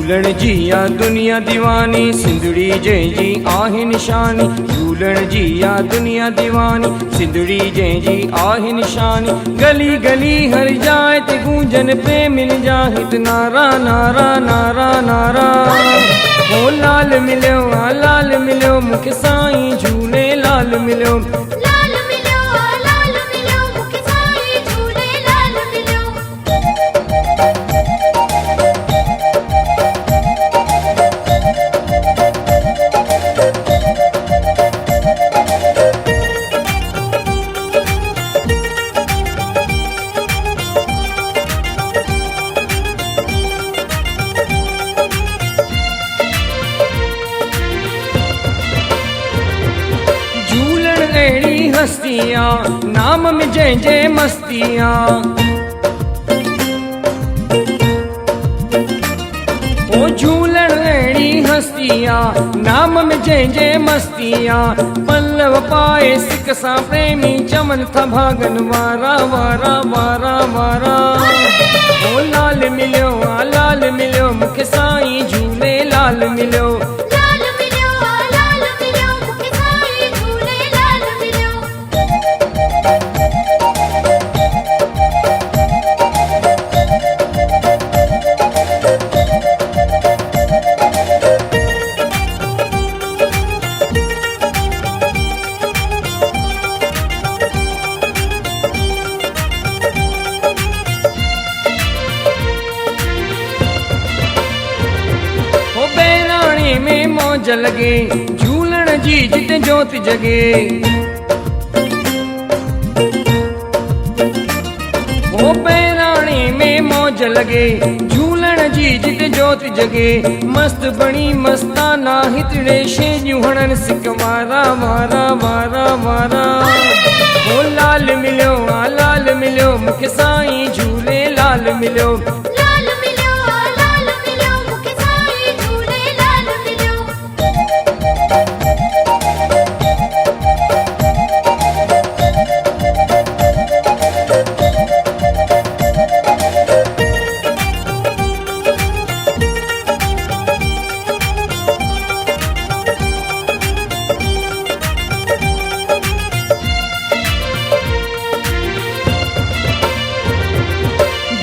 झूलण जी या दुनिया दीवानी, सिंधड़ी जंहिंजी आहे निशानी। झूलण जी या दुनिया दीवानी, सिंधड़ी जंहिंजी आहे निशानी। गली गली हर जाए ते गूंजन प्रेमिन जा हित नारा नारा नारा नारा। ओ लाल मिलियो आ लाल मिलियो, मूंखे साईं झूले लाल मिलियो। लाल मिलियो आ लाल मिलियो, मूंखे साईं झूले लाल मिलियो। अहिड़ी हस्तियां नाम में जंहिंजे मस्तियां। ओ झूलण अहिड़ी हस्तियां नाम में जंहिंजे मस्तियां। पल्लव पाए सिक सां प्रेमी चमन था भागन वारा वारा वारा वारा। ओ लाल मिलियो आ लाल मिलियो, मूंखे साईं झूले लाल मिलियो। लाल मिलियो आ लाल मिलियो, मूंखे साईं झूले लाल मिलियो। ओ बैराणी में मौज लगे, झूलण जी जिते जोत जगे। ओ बैराणी में मौज लगे, झूलण जी जिते जोत जगे। मस्त बणी मस्ताना हितड़े शेजूं हणन सिक वारा वारा वारा वारा। ओ लाल मिलियो आ लाल मिलियो, मूंखे साईं झूले लाल मिलियो। लाल मिलियो आ लाल मिलियो, मूंखे साईं झूले लाल मिलियो।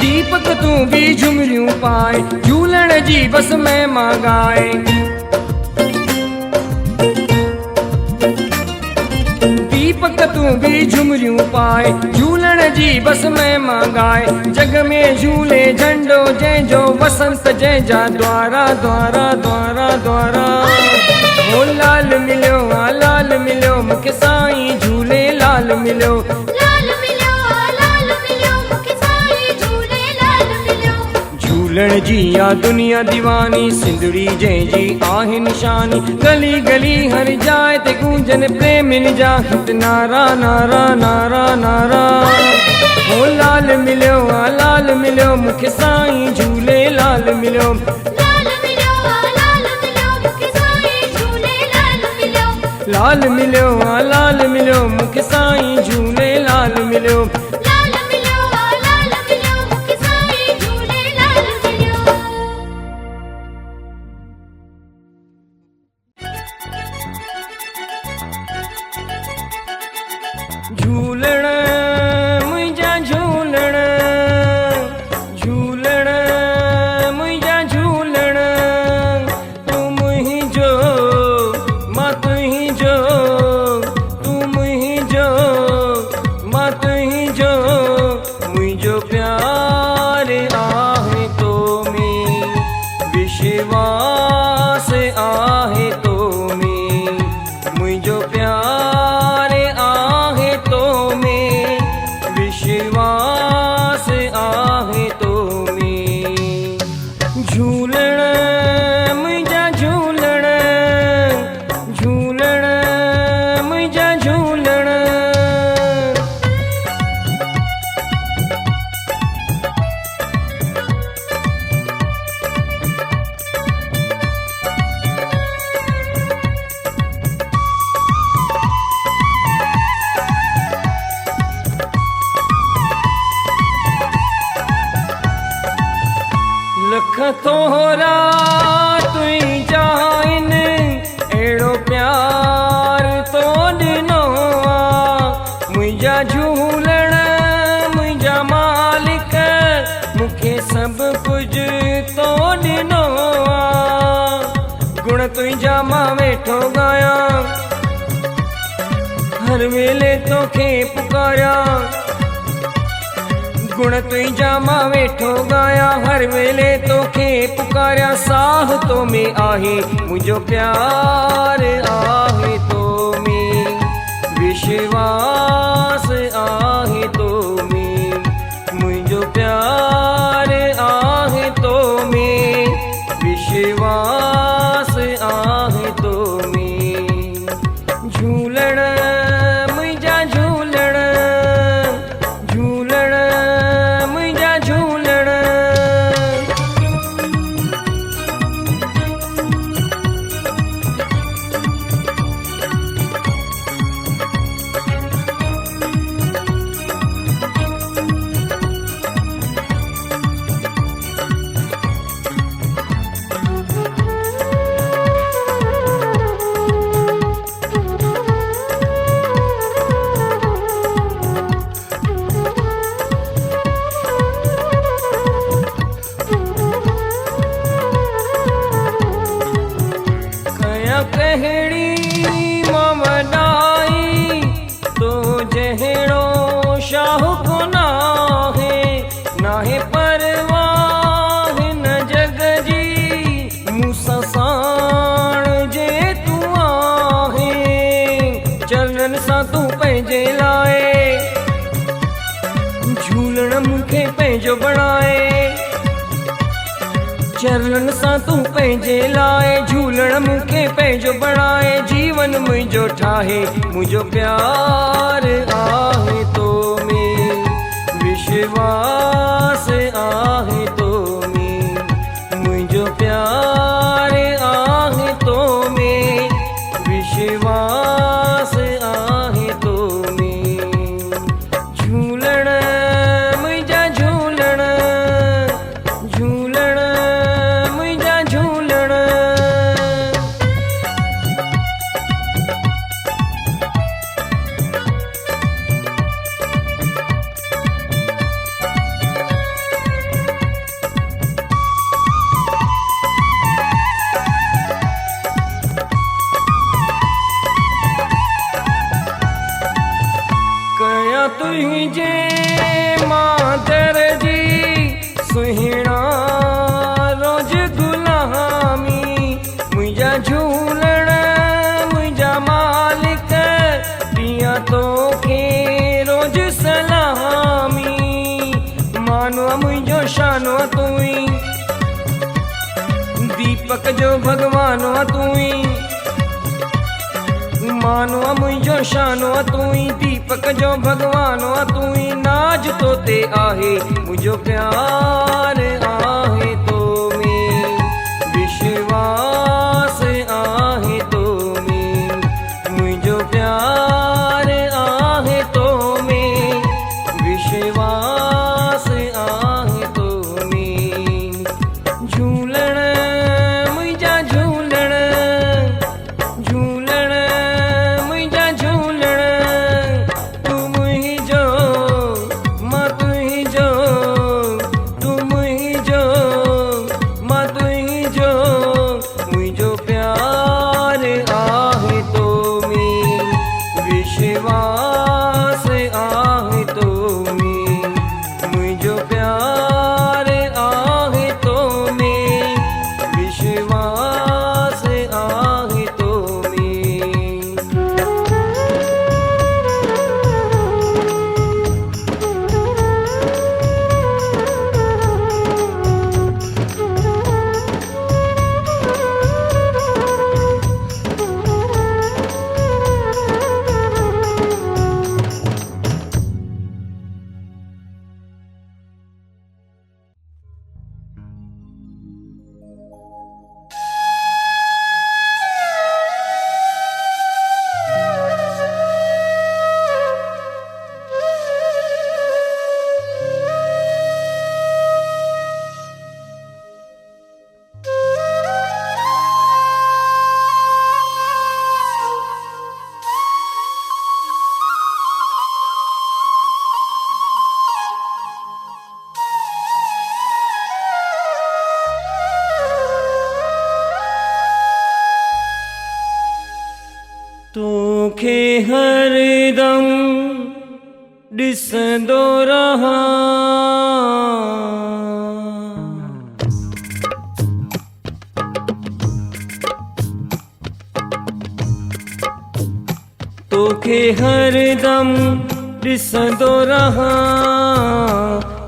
दीपक तू भी झुमरियूं पाए, झूलण जी बस में मां गाए। दीपक तू भी झुमरियूं पाए, झूलण जी बस में मां गाए। जग में झूले झंडो जंहिंजो, वसंत जंहिंजा द्वारा द्वारा द्वारा द्वारा। ओ लाल मिलियो आ लाल मिलियो, मूंखे साईं झूले लाल मिलियो। लाल मिलियो आ लाल मिलियो, मूंखे साईं झूले लाल मिलियो। झूलण जी या दुनिया दीवानी, सिंधड़ी जंहिंजी आहे निशानी। गली गली हर जाए ते गूंजन प्रेमिन जा हित नारा नारा नारा नारा। ओ लाल मिलियो आ लाल मिलियो, मूंखे साईं झूले लाल मिलियो। लाल मिलियो आ लाल मिलियो, मूंखे साईं झूले लाल मिलियो। लाल मिलियो आ लाल मिलियो, मूंखे साईं झूले लाल मिलियो। लाल मिलियो आ लाल मिलियो, मूंखे साईं झूले लाल मिलियो। झूलण मुंहिंजा झूलण, झूलण मुंहिंजा झूलण। तूं मुंहिंजो मां तुंहिंजो, तूं मुंहिंजो मां तुंहिंजो। लिख थोरा तुंहिंजा आहिनि अहिड़ो प्यार तो ॾिनो आहे मुंहिंजा झूलण मुंहिंजा मालिक मूंखे सभु कुझु तो ॾिनो आहे गुण तुंहिंजा मां वेठो ॻायां हर वेले तोखे पुकारियां गुण तुंहिंजा मां वेठो ॻायां हर वेले तोखे पुकारियां साह तो में आहे मुंहिंजो प्यार आहे तो में विश्वास आहे तो में मुंहिंजो प्यार आहे तो में विश्वास आहे तो में झूलण मुंहिंजा झूलण झूलण मुंहिंजा झूलण कहिड़ी मां वॾाई तो जहिड़ो शाह कोन आहे नाहे परवाह हिन जग जी मूंसां साण जे तूं आहे चरणनि सां तूं पंहिंजे लाइ झूलण मूंखे पंहिंजो बणाए चरणनि सां तूं पंहिंजे लाइ झूलण मूंखे पंहिंजो बणाए जीवन मुंहिंजो ठाहे मुंहिंजो प्यार आहे तो में विश्वास आहे तो में मुंहिंजो प्यार आहे तो में विश्वास आहे तो में झूलण मुंहिंजा झूलण झूलण मुंहिंजा झूलण कया तुंहिंजे मादर जी सुहिणा रोज गुलामी मुंहिंजा झूलण मुंहिंजा मालिक ॾियां तोखे रोज सलामी मानो मुंहिंजो शानो तूं ई दीपक जो भॻवानो तूं ई मानो मुंहिंजो शानो तूं ई दीपक जो भॻवानो तूं ई नाज तो ते आहे मुंहिंजो प्यार आहे तो में विश्वास आहे तो में मुंहिंजो प्यार आहे तो में विश्वास आहे तो में झूलण मुंहिंजा झूलण झूलण मुंहिंजा झूलण तूं मुंहिंजो मां तुंहिंजो तूं मुंहिंजो तोखे हरदम ॾिसंदो रहां। तोखे हरदम ॾिसंदो रहां,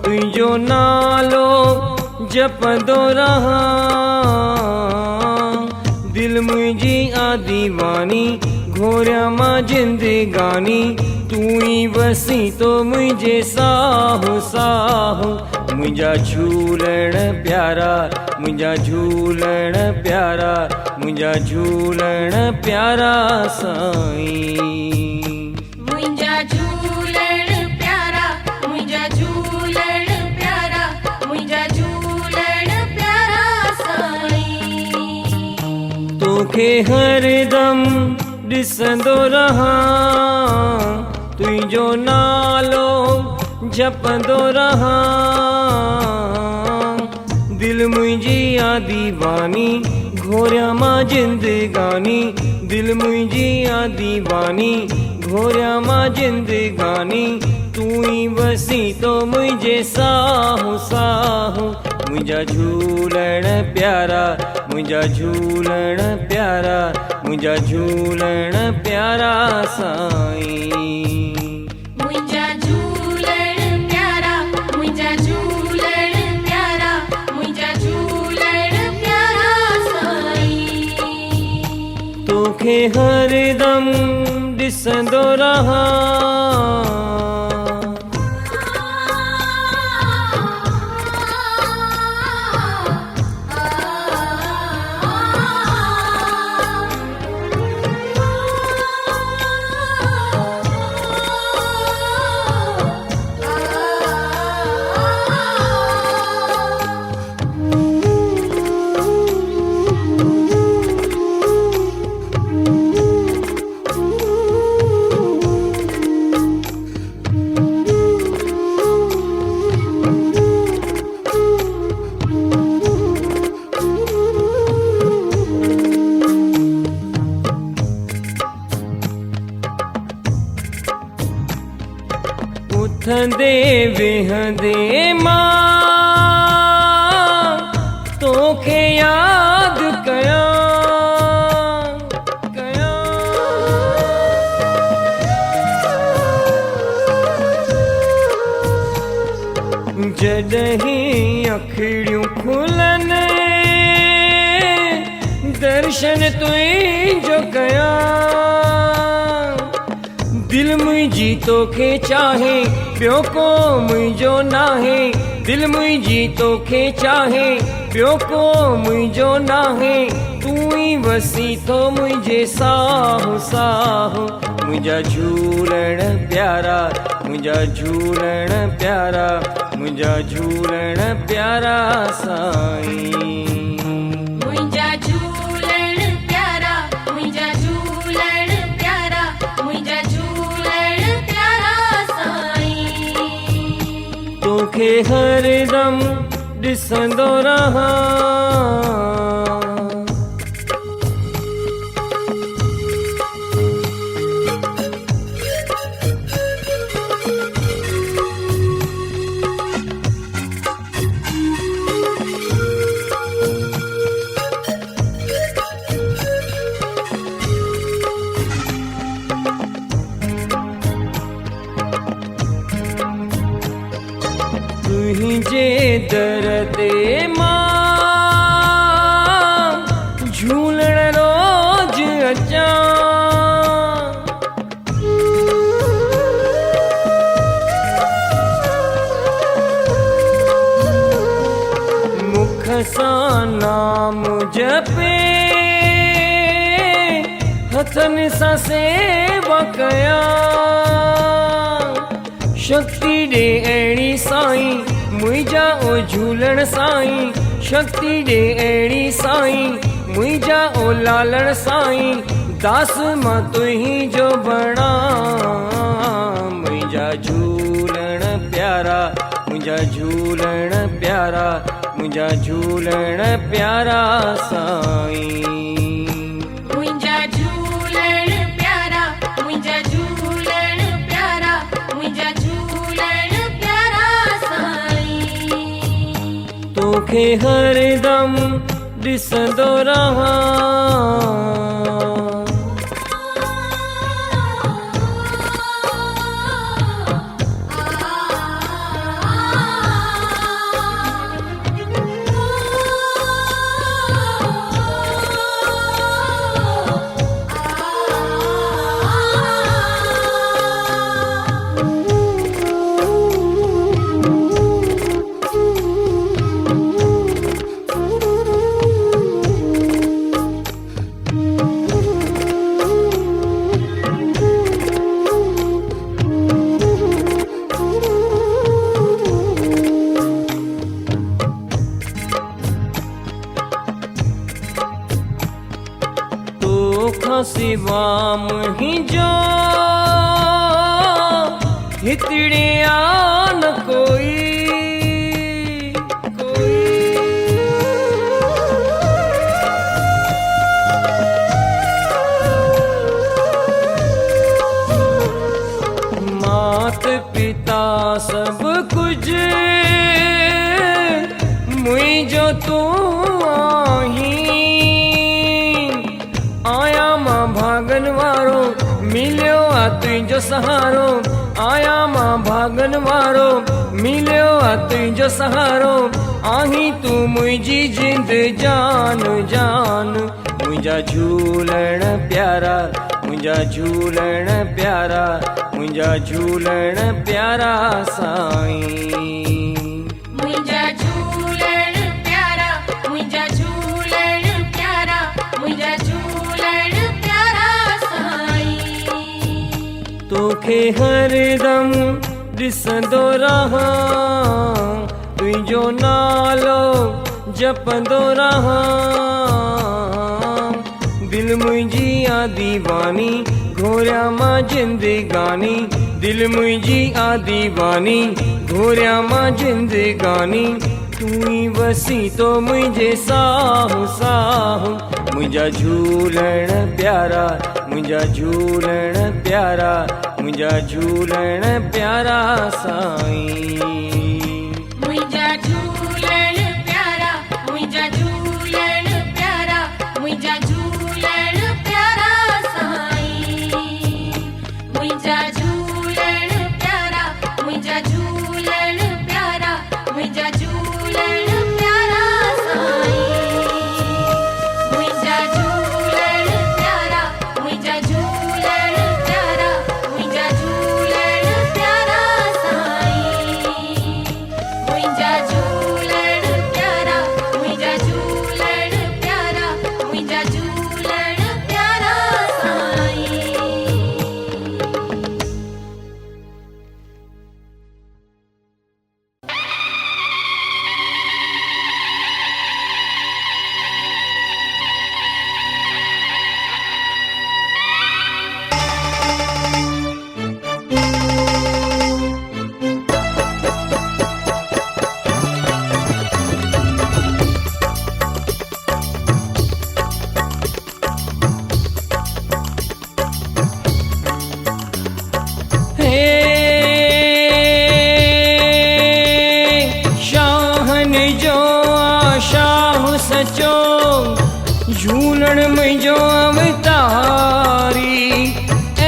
तुंहिंजो नालो जपंदो रहां। दिल मुंहिंजी आ दीवानी, घोरिया मां जिंदगानी, तू ही वसी तो मुझे साहो साहो। मुझा झूलण प्यारा, मुझा झूलण प्यारा, मुझा झूलण प्यारा साईं। मुंहिंजा झूलण प्यारा, मुंहिंजा झूलण प्यारा, मुंहिंजा झूलण प्यारा साईं। तोखे हरदम ॾिसंदो रहां, तुंहिंजो नालो जपंदो रहां। दिल मुंहिंजी आ दीवानी, घोरिया मां जिंदगानी, दिल मुंहिंजी आ दीवानी, घोरिया मां जिंदगानी, तू ही वसी तो मुझे साहो साहो। मुझा झूलण प्यारा, मुझा झूलण प्यारा, मुझा झूलण प्यारा साईं। मुंहिंजा झूलण प्यारा, मुंहिंजा झूलण प्यारा, मुंहिंजा झूलण प्यारा साईं। तोखे हरदम ॾिसंदो रहां। उथंदे वेहंदे मां तोखे याद कयां कयां। जॾहिं अखियूं खुलनि दर्शन तुंहिंजो कयां। दिल मुंहिंजी तोखे चाहे, ॿियो को मुंहिंजो नाहे। दिल मुंहिंजी तोखे चाहे, ॿियो को मुंहिंजो नाहे। तू ही वसी थो मुंहिंजे साहो साहो। मुंहिंजा झूलण प्यारा, मुंहिंजा झूलण प्यारा, मुंहिंजा झूलण प्यारा साईं। मुंहिंजा झूलण प्यारा, मुंहिंजा झूलण प्यारा, मुंहिंजा झूलण प्यारा साईं। तोखे हरदम ॾिसंदो रहां। तुंहिंजे दर ते मां झूलण रोज अचां। मुख सां नाम जपे, हथनि सां सेवा कयां। शक्ति ॾे अहिड़ी साईं, मुंहिंजा ओ झूलण साईं। शक्ति ॾे अहिड़ी साईं, मुंहिंजा ओ लालण साईं। दास मां तुंहिंजो बणा, मुंहिंजा झूलण प्यारा, मुंहिंजा झूलण प्यारा, मुंहिंजा झूलण प्यारा साईं। मुंहिंजा झूलण प्यारा, तोखे हरदम ॾिसंदो रहां। सिवा मुंहिंजो हितड़े न कोई मात पिता सब कुछ मुंहिंजो तू भागन वारो मिलियो आ तुंहिंजो सहारो। आया मां भागन वारो मिलियो आ तुंहिंजो सहारो। आहीं तूं मुंहिंजी जिंद जान जान। मुंहिंजा झूलण प्यारा मुंहिंजा झूलण प्यारा मुंहिंजा झूलण प्यारा साईं। मुंहिंजा झूलण प्यारा मुंहिंजा झूलण प्यारा मुंहिंजा झूलण प्यारा साईं। तोखे हरदम ॾिसंदो रहां तुंहिंजो नालो जपंदो रहां। दिल मुंहिंजी आ दीवानी घोरिया मां जिंदगानी। दिल मुंहिंजी आ दीवानी घोरिया मां जिंदगानी। तू ही वसी तो मुंहिंजे साहु साहु। मुंहिंजा झूलण प्यारा मुंहिंजा झूलण प्यारा मुंहिंजा झूलण प्यारा साईं। मुंहिंजा झूलण प्यारा मुंहिंजा झूलण प्यारा मुंहिंजा झूलण प्यारा साईं। मुंहिंजा झूलण प्यारा मुंहिंजा झूलण प्यारा मुंहिंजा झूलण प्यारा साईं। मुंहिंजा झूलण प्यारा मुंहिंजा झूलण प्यारा मुंहिंजा झूलण प्यारा साईं। मुंहिंजा झूलण प्यारा मुंहिंजा झूलण प्यारा मुंहिंजा झूलण प्यारा शाहन जो शाह सचो झूलण मुंहिंजो अवतारी।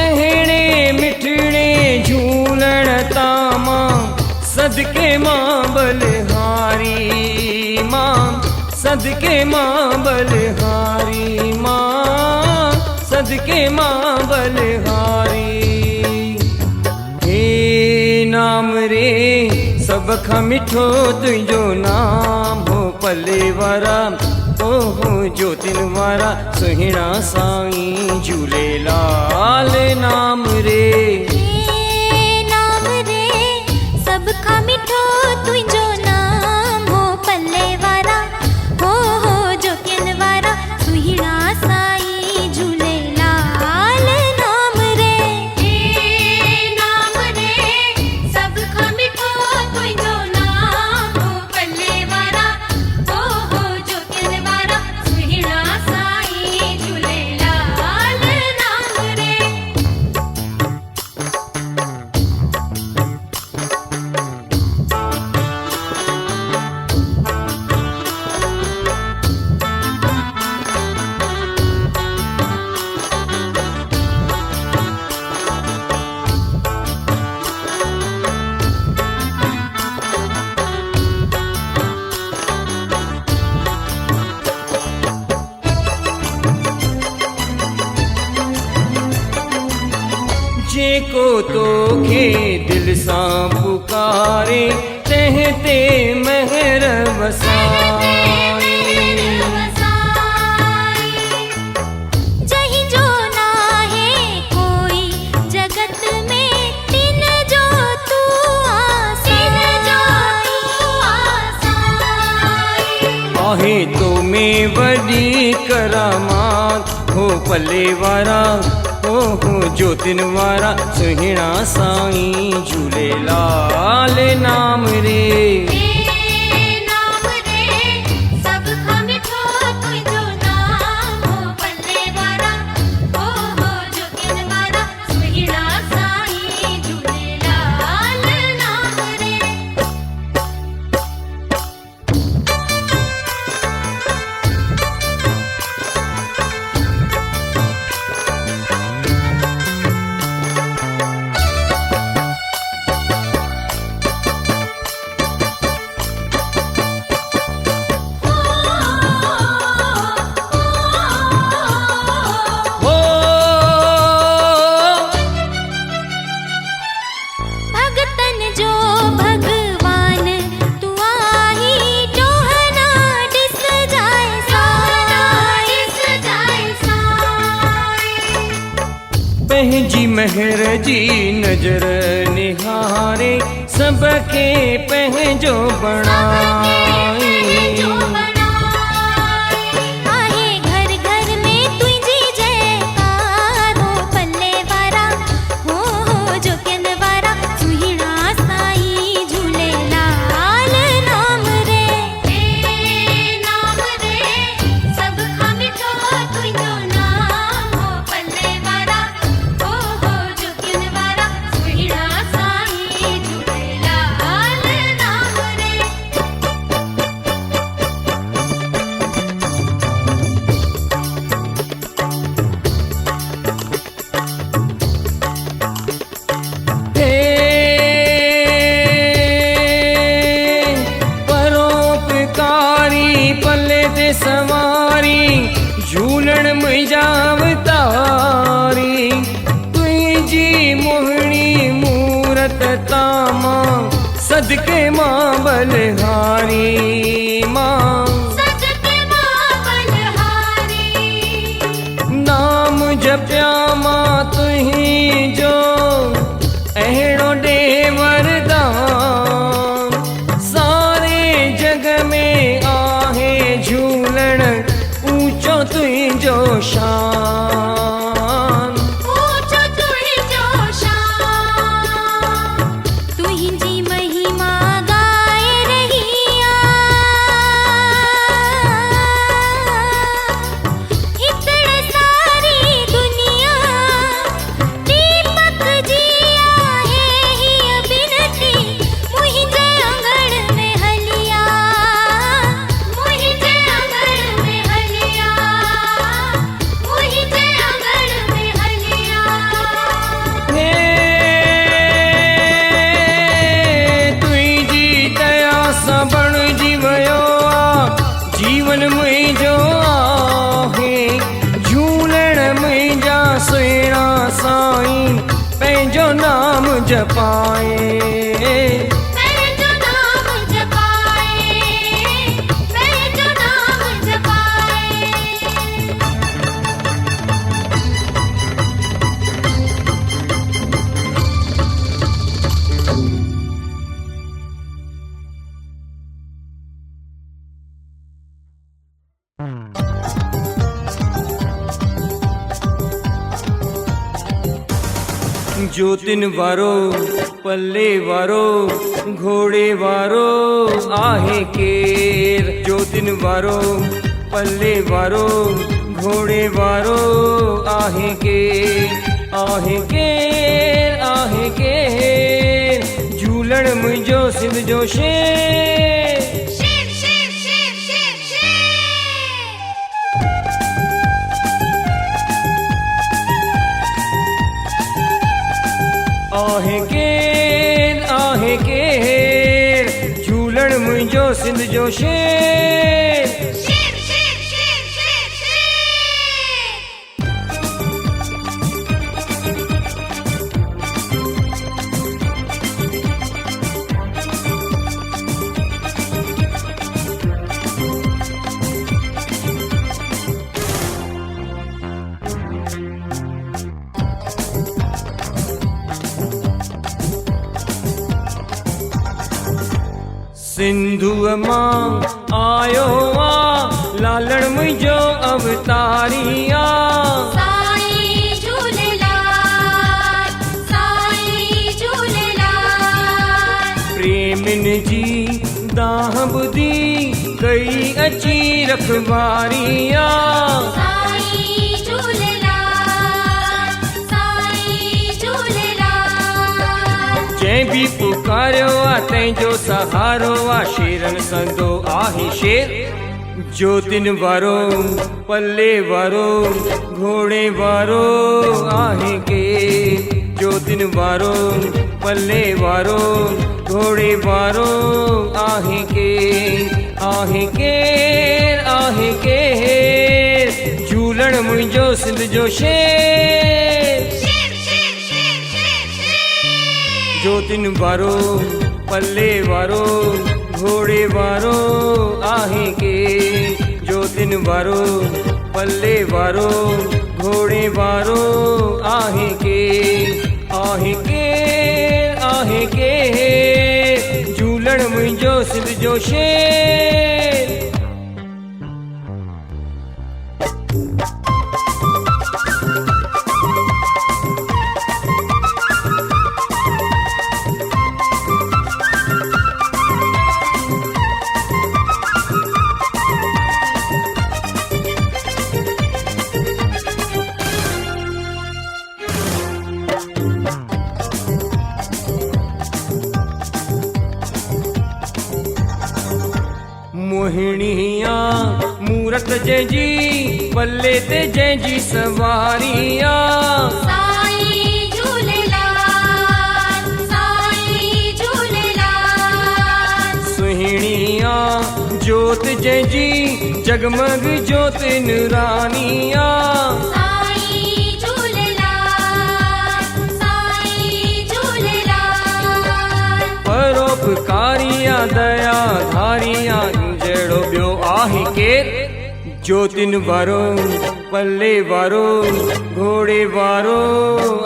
अहिड़े मिठड़े झूलण तामां सदके मां बलहारी मां सदके मां बलहारी मां सदके मां बलहारी। नाम रे सब खां मिठो तुंहिंजो नाम हो। पले वारा ओहो ज्योतिन वारा सुहिणा साईं झूलेलाल नाम रे। नाम रे सब खां मिठो तुंहिंजो नाम हो। पल्ले वारा हो ज्योतिन वारा सुहिणा साईं झूलेलाल नाम रे। नाम रे सब खां मिठो तुंहिंजो नाम हो। पल्ले वारा हो ज्योतिन वारा सुहिणा साईं झूलेलाल नाम रे। को तोखे दिल सां पुकारे तहते महर वसाए। जहीं जो ना है कोई जगत में तिन जो तू आहे तो में वॾी करामात हो पले वारा हो ज्योतिन वारा सुहिणा साईं झूलेलाल नाम रे। नाम रे सब खां मिठो तुंहिंजो नाम हो पल्ले वारा हो ज्योतिन वारा सुहिणा साईं झूलेलाल नाम रे। भगतन जो भगवान तू आही जोहना डिस जाए साईं। पंहिंजी महर जी नजर निहारे सबके पंहिंजो बणाए। आहे घर घर में तुंहिंजी जयकार हो पल्ले वारा हो ज्योतिन वारा सुहिणा साईं झूलेलाल नाम रे। नाम रे सब खां मिठो तुंहिंजो नाम हो पल्ले वारा हो ज्योतिन वारा सुहिणा साईं झूलेलाल नाम रे। हे परोपकारी पले ते सवारी झूलण मुंहिंजा अवतारी तुंहिंजी मोहिणी मूरत तामा सदके मां बलहारी मां सदके मां बलहारी नाम जपिया मां तुंहिंजो अहिड़ो ॾे वरदान सारे जग में आहे झूलण ऊंचो तुंहिंजो शान। ऊंचो तुंहिंजो शान तुंहिंजी महिमा गाए रही हिकड़ सारी दुनिया दीपक जी आहे हीअ बिनती मुंहिंजे अंगण में हलिया मुंहिंजे अंगण में हलिया मुंहिंजे अंगण में हलिया। हे तुंहिंजी दया सां बणिजी वियो आ जीवन मुंहिंजो आहे झूलण मुंहिंजा सुहिणा साईं पंहिंजो नाम जपाए। पंहिंजो नाम जपाए पंहिंजो नाम जपाए। ज्योतिन वारो पल्ले वारो घोड़े वारो आहे केर ज्योतिन वारो पल्ले वारो घोड़े वारो आहे केर आहे केर आहे केर झूलण मुंहिंजो सिंध जो शेर। शेर शेर शेर शेर शेर आहे केर झूलण मुंहिंजो सिंध जो शेर। शेर शेर शेर शेर शेर सिंधुअ मां आयो आ लालण मुंहिंजो अवतारी आ। साईं झूलेलाल, साईं झूलेलाल। प्रेमिन जी दाह ॿुधी कई अची रखवारी आ। साईं झूलेलाल, साईं झूलेलाल। जंहिं बि पुकारियो आ तंहिंजो सहारो आ। शेरन संदो आहे शेर ज्योतिन वारो पल्ले वारो घोड़े वारो आहे के। ज्योतिन वारो पल्ले वारो घोड़े वारो आहे के। आहे केर आहे केर झूलण मुंहिंजो सिंध जो शेर। शेर शेर शेर शेर शेर। ज्योतिन वारो पल्ले वारो घोड़े वारो आहे के। ज्योतिन वारो पल्ले वारो घोड़े वारो आहे के। आहे केर झूलण मुंहिंजो सिंध जो शेर। मोहिणिया मूरत जंहिंजी पल्ले ते जंहिंजी सवारिया। साईं झूलेलाल, साईं झूलेलाल। सुहिणिया जोत जंहिंजी जगमग जोत निरानिया। साईं झूलेलाल, साईं झूलेलाल। परोपकारिया दया धारिया जहिड़ो ॿियो आहे केर। ज्योतिन वारो पल्ले वारो घोड़े वारो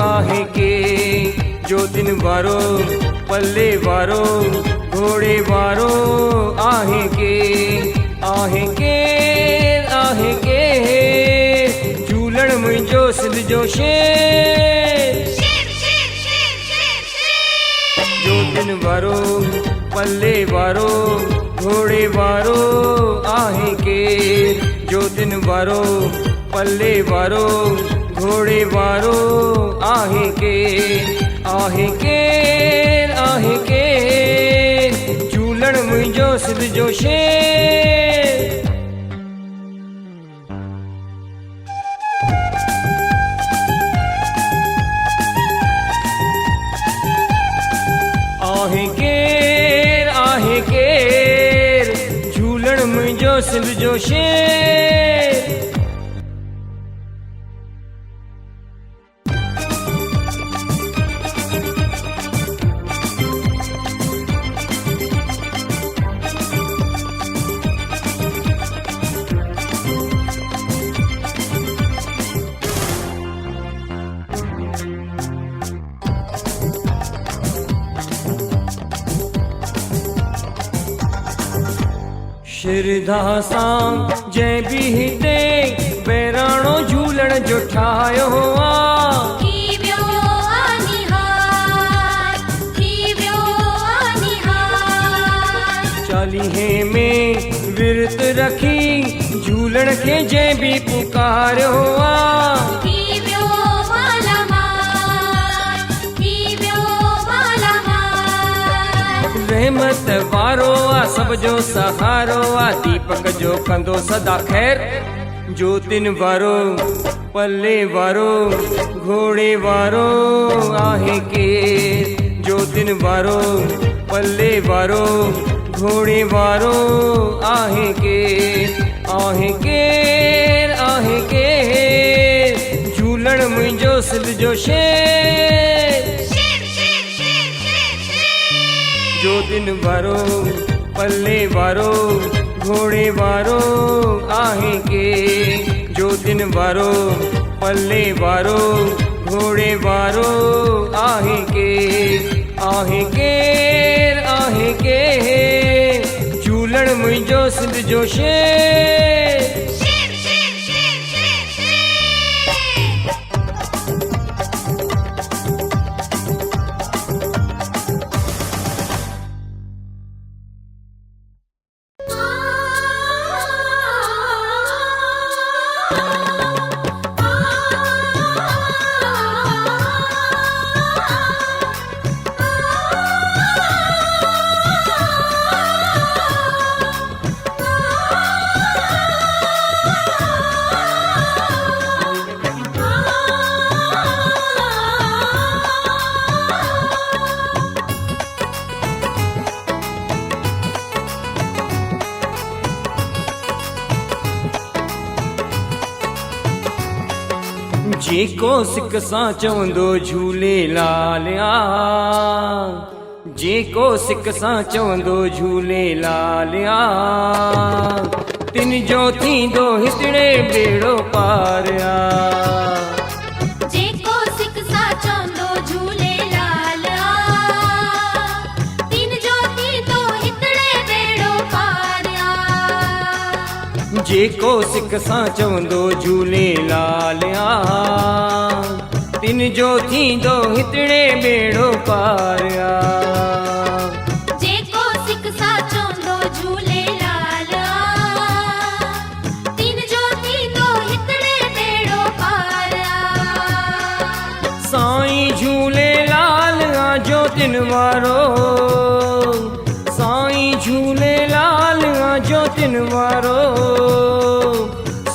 आहे के। ज्योतिन वारो पल्ले वारो घोड़े वारो आहे के। आहे केर झूलण मुंहिंजो सिंध जो शेर। शेर शेर शेर शेर शेर। ज्योतिन वारो पल्ले वारो घोड़े वारो आहे के। ज्योतिन वारो पल्ले वारो घोड़े वारो आहे के। आहे केर झूलण मुंहिंजो सिंध जो शेर। आहे केर झूलण मुंहिंजो सिंध जो शेर। श्रद्धा सां जंहिं बि हिते बहिराणो झूलण जो ठाहियो आ। थी वियो आ निहार, थी वियो आ निहार। चालीहे में विर्त रखी झूलण खे जंहिं बि पुकारियो आ। थी वियो मालामाल, थी वियो मालामाल। रहमत वारो आ सब जो सहारो आ। दीपक जो कंदो सदा खैर। ज्योतिन वारो पल्ले वारो घोड़े वारो आहे के। ज्योतिन वारो पल्ले वारो घोड़े वारो आहे के। आहे केर झूलण मुंहिंजो सिंध जो शेर। शेर शेर शेर शेर शेर। ज्योतिन वारो पल्ले वारो घोड़े वारो आहे के। ज्योतिन वारो पल्ले वारो घोड़े वारो आहे के। आहे केर मुंहिंजो सिंध जो शेर। शेर शेर शेर शेर शेर। जेको सिक सां चवंदो झूलेलाल आ, जेको सिक सां चवंदो झूलेलाल आ, तिन जो थींदो हिकिड़े बेड़ो पार आ। जेको सिक सां चवंदो झूलेलाल आ, तिन जो थींदो हिकिड़े बेड़ो पार आ। जेको सिक सां चवंदो झूलेलाल आ, तिन जो थींदो हिकिड़े बेड़ो पार आ। जेको सिक सां चवंदो झूलेलाल आ, तिन जो थींदो हिकिड़े बेड़ो पार आ। साईं झूलेलाल आ जो तिन वारो, साईं झूलेलाल आ जो तिन वारो,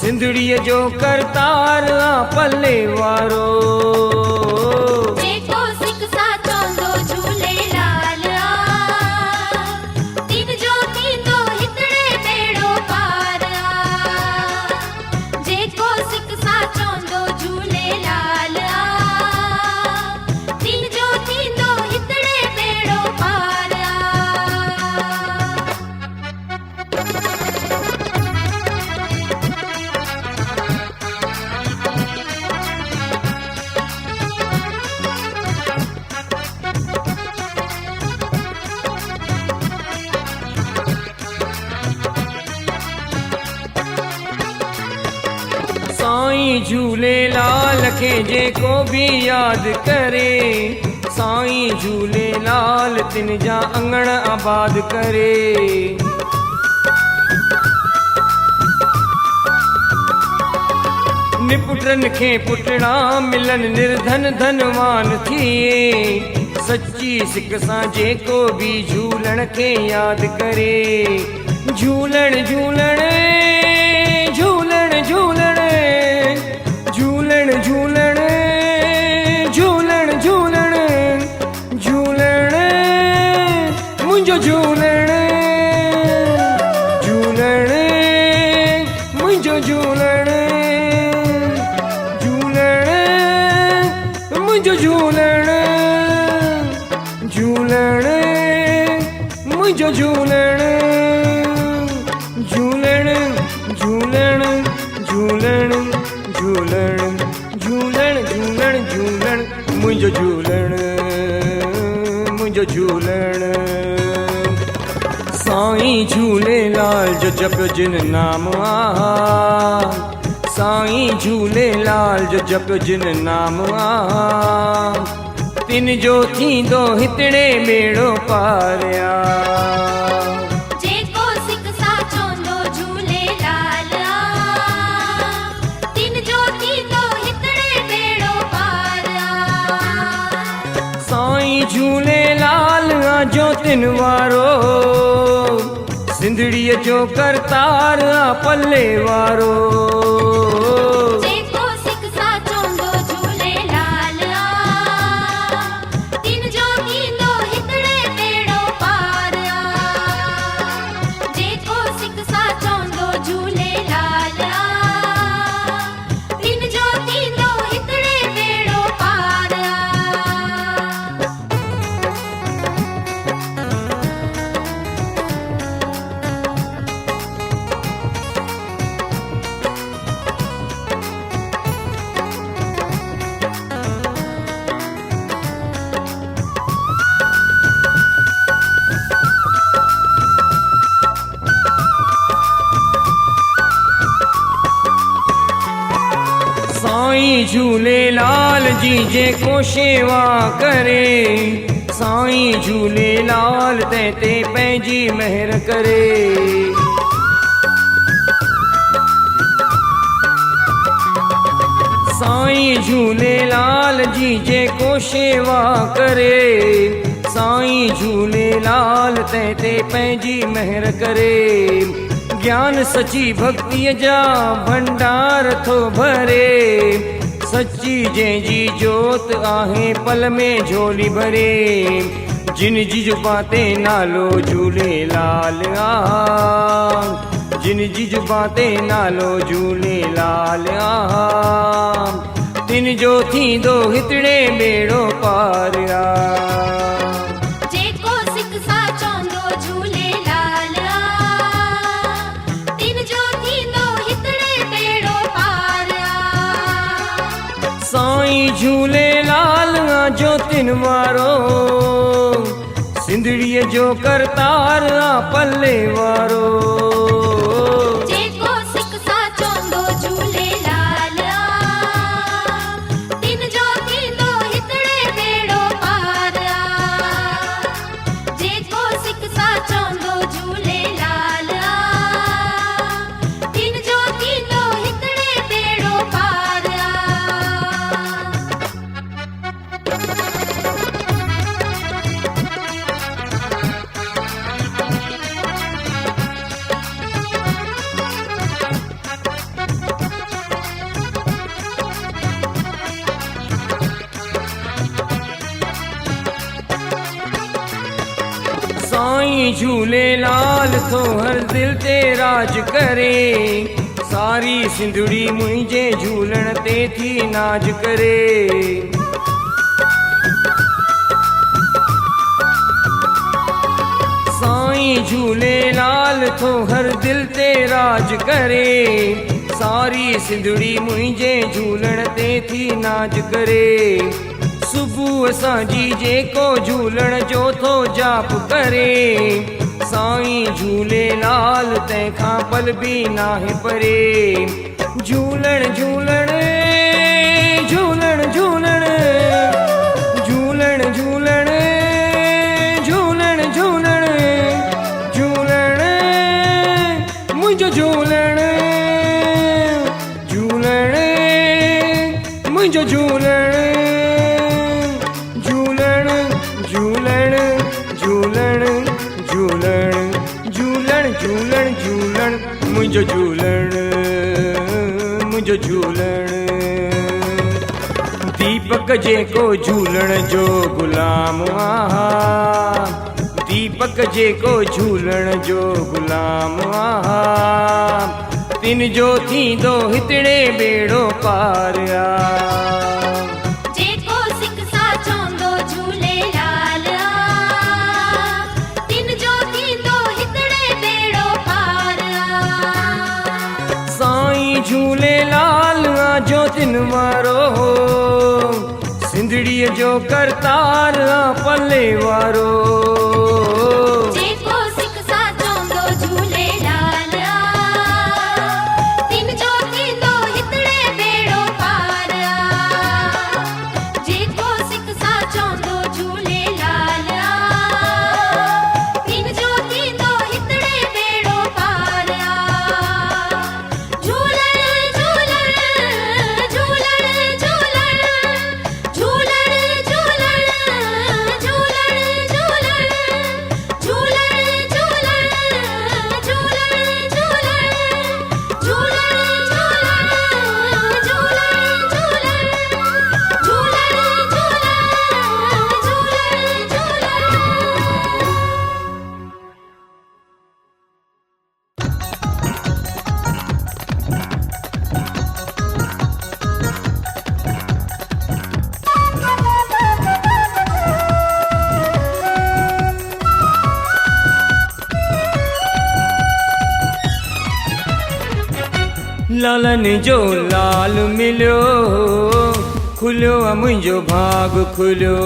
सिंधड़ीअ जो करतार आ पल्ले वारो। जेको सिक सां चवंदो झूलेलाल आ, तिन जो थींदो हिकिड़े बेड़ो पार आ। जेको सिक सां चवंदो झूलेलाल आ, तिन जो थींदो हिकिड़े बेड़ो पार आ। साईं झूलेलाल खे जेको भी यादि करे, साईं झूलेलाल तिन जा अंगण आबाद करे। निपुटनि खे पुटड़ा मिलन निर्धन धनवान थिए, सच्ची सिक सां जेको भी झूलण खे यादि करे। झूलण झूलण झूलण झूलण झूलण झूलण झूलण झूलण झूलण मुंहिंजो झूलण झूलण मुंहिंजो झूलण झूलण मुंहिंजो झूलण झूलण मुंहिंजो झूलण झूलण झूलण झूलण झूलण झूलण झूलण झूलण मुंहिंजो झूलण मुंहिंजो झूलण। साईं झूलेलाल जो जपियो जिन नाम आ, साईं झूलेलाल जो जपियो जिन नाम आ, तिन जो थींदो हिकिड़े बेड़ो पार आ। जेको सिक सां चवंदो झूलेलाल आ, तिन जो थींदो हिकिड़े बेड़ो पार आ। साईं झूलेलाल आ जो तिन वारो, सिंधड़ीअ जो करतार आ पल्ले वारो। जेको सिक सां चवंदो झूलेलाल आ, तिन जो थींदो हिकिड़े बेड़ो पार आ। जेको सिक सां चवंदो झूलेलाल आ, तिन जो थींदो हिकिड़े बेड़ो पार आ। साईं झूलेलाल जी जेको शेवा करे, साईं झूलेलाल ते पंहिंजी महर करे। साईं झूलेलाल जी जेको शेवा करे, साईं झूलेलाल ते पंहिंजी महर करे। ज्ञान सची भक्तिअ जा भंडार थो भरे, सच्ची जंहिंजी जोत आहे पल में झोली भरे। जिन जी जुबां ते नालो झूलेलाल आ, जिन जी जुबां ते नालो झूलेलाल आ, तिन जो थींदो हितड़े बेड़ो पार आ। जेको सिक सां चवंदो झूलेलाल आ, तिन जो थींदो हितड़े बेड़ो पार आ। साईं झूलेलाल जो तिन वारो, सिंधड़ीअ जो करतार आ पल्ले वारो। जेको सिक सां चवंदो झूलेलाल आ, तिन जो थींदो हितड़े बेड़ो पार आ। जेको सिक सां चवंदो झूलेलाल आ, तिन जो थींदो हितड़े बेड़ो पार आ। साईं झूलेलाल तो हर दिल ते राज करे, सारी सिंधड़ी मुंहिंजे झूलण ते थी नाज करे। साईं झूलेलाल तो हर दिल ते राज करे, सारी सिंधड़ी मुंहिंजे झूलण ते थी नाज करे। सुबुह सां जेको झूलण जो थो जाप करे, साईं झूलेलाल तंहिंखां पल बि नाहे परे। झूलण झूलण झूलण झूलण झूलण झूलण झूलण झूलण झूलण मुंहिंजो झूलण झूलण मुंहिंजो झूलण झूलण झूलण मुंहिंजो झूलण मुंहिंजो झूलण। दीपक जेको झूलण जो गुलाम आहा, दीपक जेको झूलण जो गुलाम आहा, तिन जो थींदो हितड़े बेड़ो पार आ। जेको सिक सां चवंदो झूलेलाल आ, तिन जो थींदो हितड़े बेड़ो पार आ। साईं झूलेलाल जो तिन वारो, सिंधड़ीअ जो करतार आ पल्ले वारो। जेको सिक सां चवंदो झूलेलाल आ, तिन जो थींदो हितड़े बेड़ो पार आ। जेको सिक सां चवंदो झूलेलाल आ, तिन जो थींदो हितड़े बेड़ो पार आ। झूलण झूलण झूलण झूलण झूलण झूलण लालन जो लाल मिलियो, खुलियो मुंहिंजो भाग खुलियो।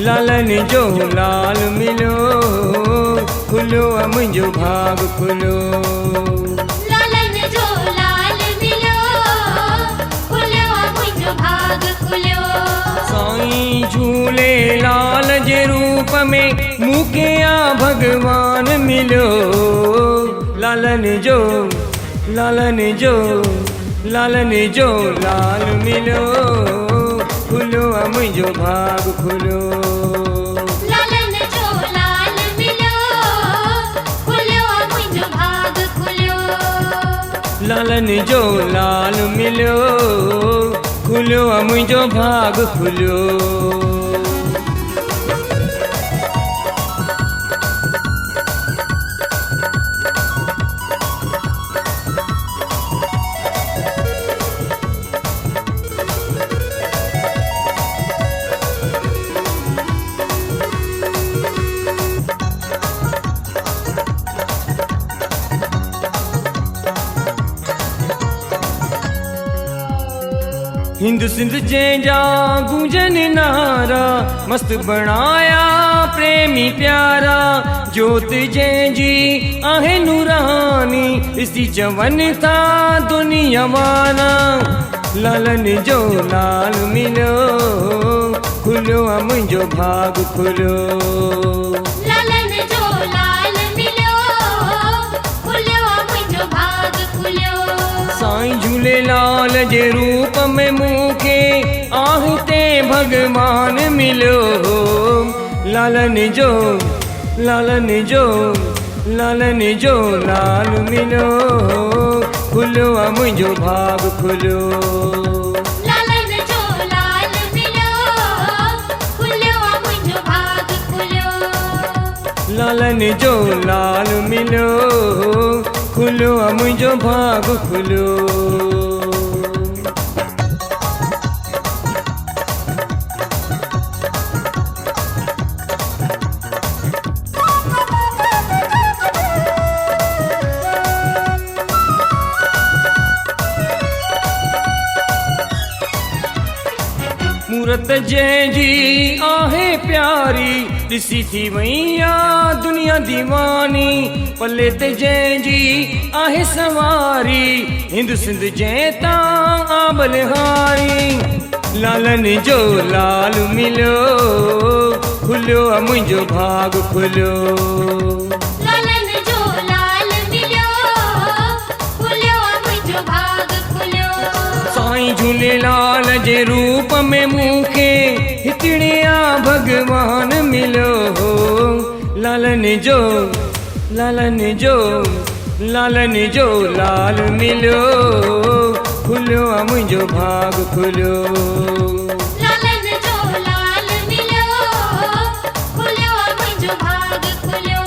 लालन जो लाल मिलियो, खुलियो मुंहिंजो भाग खुलियो। लालन जो लाल मिलियो, झूलेलाल जे रूप में मूंखे आ भगवान मिलियो। लालन जो लालन जो लालन जो लाल मिलियो। खुलियो आ मुंहिंजो भाग खुलियो। लालन जो लाल मिलियो, खुलियो आ मुंहिंजो भाग खुलियो। लालन जो लाल मिलियो, खुलियो आ मुंहिंजो भाग खुलियो। हिंद सिंध जंहिंजा गूंजन नारा, मस्त बणाया प्रेमी प्यारा। जोत जंहिंजी आहे नूरानी, ॾिसी चवनि था दुनिया वारा। लालन जो लाल मिलियो, खुलियो आ मुंहिंजो भाग खुलियो। लालन जो लाल मिलियो, खुलियो आ मुंहिंजो भाग खुलियो। साईं झूलेलाल जे रूप में मूंखे आहे भगवान मिलियो। लालन जो लालन जो लालन जो लाल मिलियो, खुलियो आ मुंहिंजो भाग खुलियो। लालन जो लाल मिलियो, खुलियो आ मुंहिंजो भाग खुलियो। लालन जो लाल मिलियो, खुलियो आ मुंहिंजो भाग खुलियो। मूरत जंहिंजी आहे प्यारी, ॾिसी थी वई आ दुनिया दीवानी। पले ते जंहिंजी आहे सवारी, हिंद सिंध जंहिं तां आ बलिहारी। लालन जो लाल मिलियो, खुलियो आ मुंहिंजो भाग खुलियो। लालन जो लाल मिलियो, खुलियो आ मुंहिंजो भाग खुलियो। साईं झूलेलाल जे रूप में मूंखे हिकिड़े आ भगवान मिलियो। लालन जो लालन जो लालन जो लाल मिलियो, खुलियो आ मुंहिंजो भाग खुलियो। लालन जो लाल मिलियो, खुलियो आ मुंहिंजो भाग खुलियो।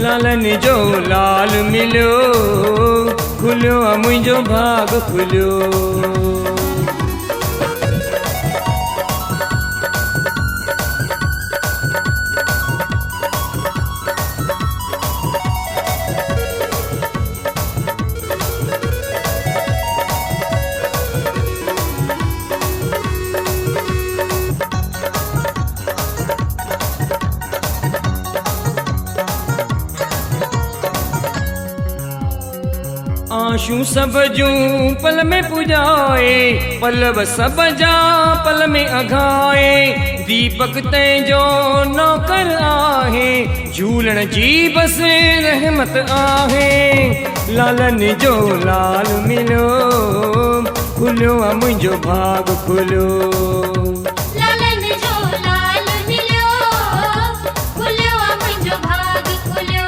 लालन जो लाल मिलियो, खुलियो आ मुंहिंजो भाग खुलियो। आशूं सब जूं पल में पुॼाए, पलव सब जा पल में अघाए। दीपक तंहिंजो नौकर आहे, झूलण जी बस रहमत आहे। लालन जो लाल मिलियो, खुलियो आ मुंहिंजो भाग खुलियो। लालन जो लाल मिलियो, खुलियो आ मुंहिंजो भाग खुलियो।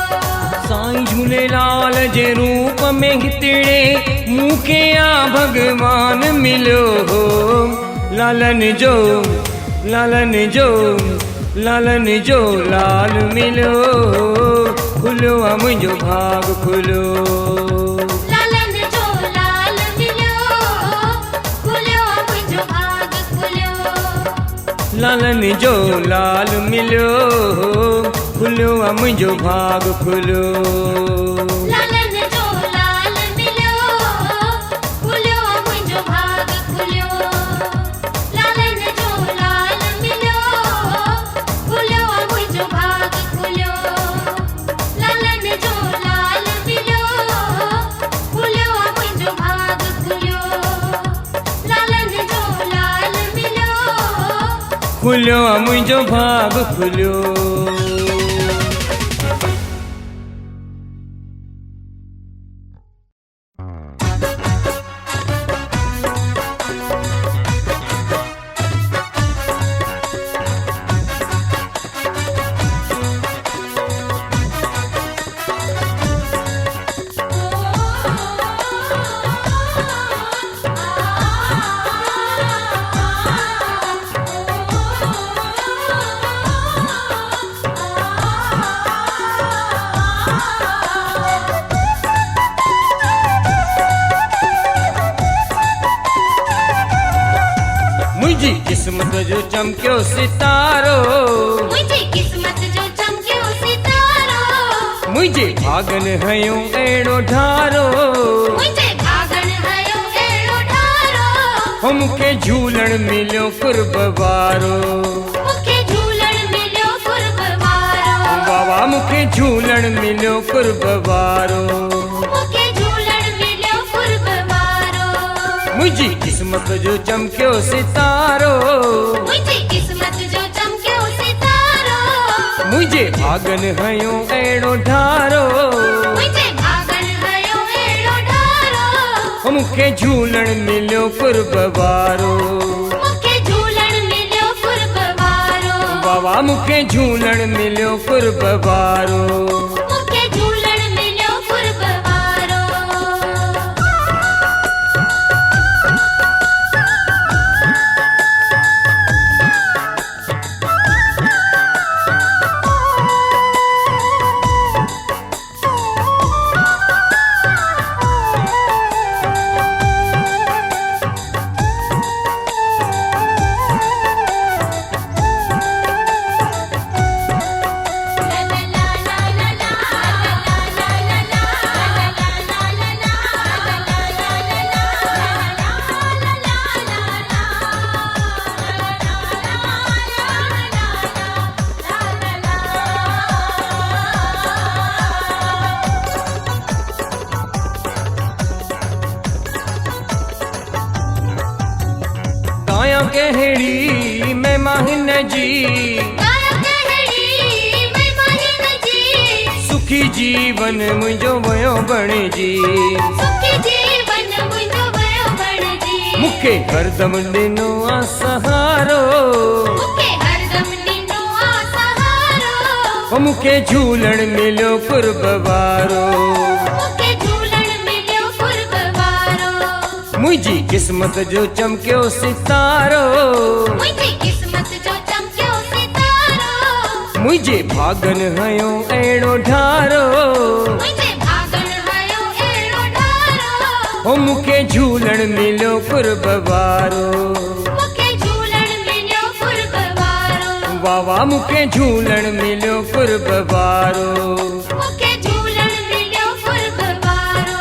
साईं झूलेलाल जे रूप में हिकिड़े मूंखे आ भगवान मिलियो। लालन जो लालन जो लालन जो लाल मिलियो, खुलियो आ मुंहिंजो भाग खुलियो। लालन जो लाल मिलियो, खुलियो आ मुंहिंजो भाग खुलियो। लालन जो लाल मिलियो, खुलियो आ मुंहिंजो भाग खुलियो। लालन जो लाल मिलियो, खुलियो आ मुंहिंजो भाग खुलियो। लालन जो लाल मिलियो, खुलियो आ मुंहिंजो भाग खुलियो। लालन जो लाल मिलियो, खुलियो आ मुंहिंजो भाग खुलियो। लालन जो लाल मिलियो, खुलियो मुंहिंजो भाग खुलियो। मुंहिंजी किस्मत जो चमकियो सितारो, मुंहिंजी किस्मत जो चमकियो सितारो, मुंहिंजे भागन हयो अहिड़ो ढारो, मुंहिंजे भागन हयो अहिड़ो ढारो। हो मूंखे झूलण मिलियो कुर्ब वारो, मूंखे झूलण मिलियो कुर्ब वारो, बाबा मूंखे झूलण मिलियो कुर्ब वारो। मूंखे झूलण मिलियो कुर्ब वारो। मुंहिंजी किस्मत जो चमकियो सितारो, मुंहिंजी किस्मत जो चमकियो सितारो, मुंहिंजे भागन हयो अहिड़ो ढारो, मुंहिंजे भागन हयो अहिड़ो ढारो। हो मूंखे झूलण मिलियो कुर्ब वारो, मूंखे झूलण मिलियो कुर्ब वारो, बाबा मूंखे झूलण मिलियो कुर्ब वारो। मूंखे झूलण मिलियो कुर्ब वारो। काया कहिड़ी महिमान जी, काया कहिड़ी महिमान जी, सुखी जीवन मुंहिंजो वयो बणिजी। सुखी जीवन मुंहिंजो वयो बणिजी। मूंखे हरदम ॾिनो आ सहारो, मूंखे हरदम ॾिनो आ सहारो। हो मूंखे झूलण मिलियो कुर्ब वारो, मूंखे झूलण मिलियो कुर्ब वारो। मुंहिंजी किस्मत जो चमकियो सितारो, मुंहिंजी किस्मत जो चमकियो सितारो, मुंहिंजे भागन हयो अहिड़ो ढारो, मुंहिंजे भागन हयो अहिड़ो ढारो। हो मूंखे झूलण मिलियो कुर्ब वारो, मूंखे झूलण मिलियो कुर्ब वारो। बाबा मूंखे झूलण मिलियो कुर्ब वारो। मूंखे झूलण मिलियो कुर्ब वारो।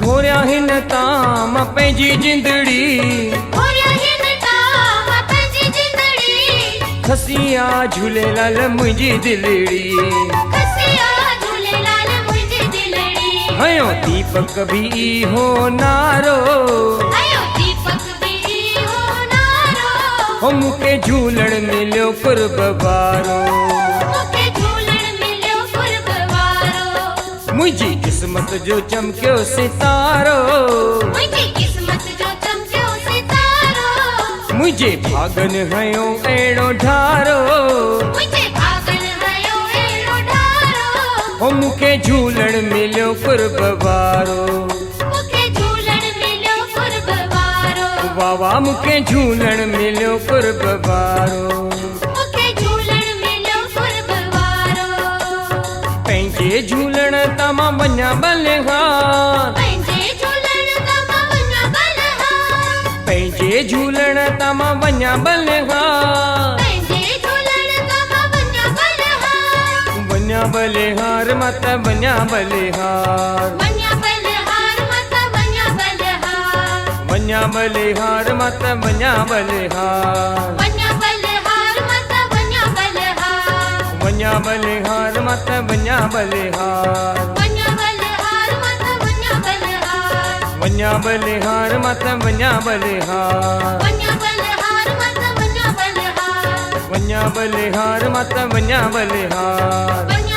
घोरिया हिन ताम पंहिंजी जिंदड़ी, घोरिया हिन ताम पंहिंजी जिंदड़ी, खसिया झूलेलाल मुंहिंजी दिलड़ी। खसिया झूलेलाल मुंहिंजी दिलड़ी। हयो दीपक भी इहो नारो, हयो दीपक भी इहो नारो। हो मूंखे झूलण मिलियो कुर्ब वारो, मूंखे झूलण मिलियो कुर्ब वारो। मुंहिंजी किस्मत जो चमकियो सितारो, मुंहिंजी किस्मत जो चमकियो सितारो, मुंहिंजे भागन हयो अहिड़ो ढारो, मुंहिंजे भागन हयो अहिड़ो ढारो। हो मूंखे झूलण मिलियो कुर्ब वारो, मूंखे झूलण मिलियो कुर्ब वारो। वाह मूंखे झूलण मिलियो कुर्ब वारो। मूंखे झूलण मिलियो कुर्ब वारो। पंहिंजे झूलण तमां वञा बलिहार पंहिंजे झूलण तमां वञा बलिहार पंहिंजे झूलण तमां वञा बलिहार पंहिंजे झूलण तमां वञा बलिहार वञा बलिहार मत वञा बलिहार वञा बलिहार मत वञा बलिहार वञा बलिहार मत वञा बलिहार वञा बलिहार मत वञा बलिहार वञा बलिहार मत वञा बलिहार वञा बलिहार मत वञा बलिहार वञा बलिहार मत वञा बलिहार वञा बलिहार मत वञा बलिहार वञा बलिहार मत वञा बलिहार वञा